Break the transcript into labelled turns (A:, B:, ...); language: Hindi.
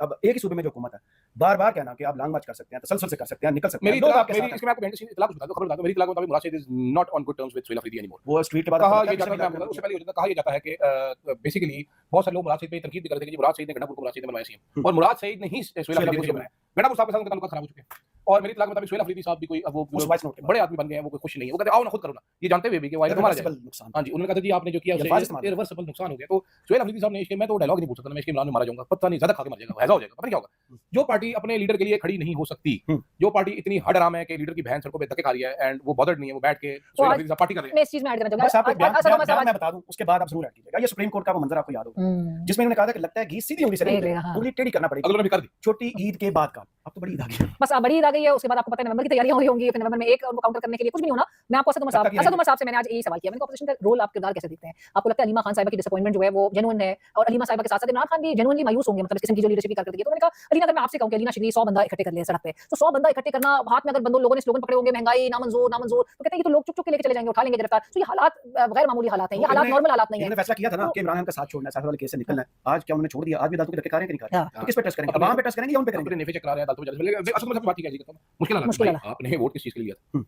A: अब एक ही सूबे में जो हुकूमत है, बार-बार कहना कि आप लॉन्ग मार्च कर सकते हैं, तसलसल से कर सकते हैं, निकल सकते हैं।
B: मेरी
A: लोग
B: इत्तला
A: आपके
B: मेरी
A: साथ
B: इसके मैं आपको बेंड इत्तला कुछ बता दूं, खबर बता दूं। मेरी इत्तला के मुताबिक Murad Saeed is not on good terms with Suhail Afridi anymore.
A: वो स्ट्रीट के बाद
B: कहा
A: आपको
B: ये
A: लगता है
B: जाता
A: कि
B: है, उससे पहले कहा ये जाता है कि बेसिकली बहुत सारे लोग मुराद सईद पे तनकीद भी करते हैं कि मुराद सईद ने गंडापुर को मुराद सईद ने बनवाया सीएम, और मुराद सईद ने ही सुहेल अफरीदी को बनाया। गंडापुर साहब के साथ उनका ताल्लुक खराब हो चुके हैं, और मेरी इत्तला के मुताबिक सुहेल अफरीदी साहब भी कोई अब वो
A: वॉइस नोट के
B: बड़े आदमी बन गए हैं, वो कोई खुश नहीं है। वो कहते हैं आओ ना खुद करो ना, ये जानते हुए भी कि वायरस हमारा
A: रिवर्सिबल नुकसान।
B: हाँ जी, उन्होंने कहा था जी आपने जो किया
A: ये अल्फाज
B: उससे
A: इस्तेमाल
B: इररिवर्सिबल नुकसान हो गया। तो सुहेल अफरीदी साहब ने इसके मैं तो डायलॉग नहीं पूछ सकता, मैं इसके इमरान में मारा जाऊंगा, पता नहीं ज्यादा खा के मर जाएगा, ऐसा हो जाएगा, पता नहीं क्या होगा। जो पार्टी अपने लीडर के लिए खड़ी नहीं हो सकती, जो पार्टी इतनी हड आराम है कि लीडर की बहन सड़कों पे धक्के खा रही है एंड वो बॉदर्ड नहीं है, वो बैठ के सुहेल अफरीदी साहब पार्टी कर रहे हैं।
C: मैं इस चीज में ऐड करना
A: बस आपको एक बयान
C: चाहूंगा।
A: मैं बता दूं, उसके बाद आप जरूर ऐड कीजिएगा। ये सुप्रीम कोर्ट का वो मंजर आपको याद होगा, जिसमें उन्होंने कहा था कि लगता है घी सीधी उंगली से नहीं
C: नहीं, हाँ।
A: उंगली टेढ़ी करना पड़ेगी।
B: अगले ने भी कर दी।
A: छोटी ईद के बाद का अब तो बड़ी ईद आ गई।
C: बस बड़ी ईद आ गई है, उसके बाद आपको पता है नवंबर की तैयारियां हो रही होंगी, फिर नवंबर में एक उनको काउंटर करने के लिए कुछ भी नहीं होना। मैं आपको असद उमर साहब से मैंने आज यही सवाल किया, मैंने कहा ऑपोजिशन का रोल आप किरदार कैसे देखते हैं? आपको लगता है अलीमा खान साहिबा की डिसअपॉइंटमेंट जो है वो जेन्युइन है, और अलीमा साहिबा के साथ-साथ इमरान खान भी जेन्युइनली मायूस होंगे, मतलब इस किस्म की जो लीडरशिप की कारकर्दगी है। तो मैंने कहा अलीना, अगर मैं आपसे कहूं कि अलीना शिकरी 100 बंदा इकट्ठे कर ले सड़क पे, तो 100 बंदा इकट्ठे करना, हाथ में अगर बंदों लोगों ने स्लोगन पकड़े होंगे महंगाई नामंजूर नामंजूर, तो कहते हैं ये तो लोग चुप-चुप के लेके चले जाएंगे, उठा लेंगे गिरफ्तार। तो ये हालात गैर मामूली हालात हैं, ये हालात नॉर्मल हालात नहीं है।
A: इन्होंने फैसला किया था ना कि इमरान खान का साथ छोड़ना है, साथ वाले केस से निकलना है। आज क्या उन्होंने छोड़ दिया? आज भी अदालतों के धक्के खा रहे हैं कि नहीं खा रहे हैं? तो किस पे ट्रस्ट करेंगे? अवाम पे ट्रस्ट करेंगे या उन पे करेंगे?
B: अपने नेफे चेक करा रहे हैं, अदालतों में जाके असद उमर साहब की बात ही कैसी करता हूं, मुश्किल हालात
C: मुश्किल
B: है। आपने वोट किस चीज के लिए दिया था?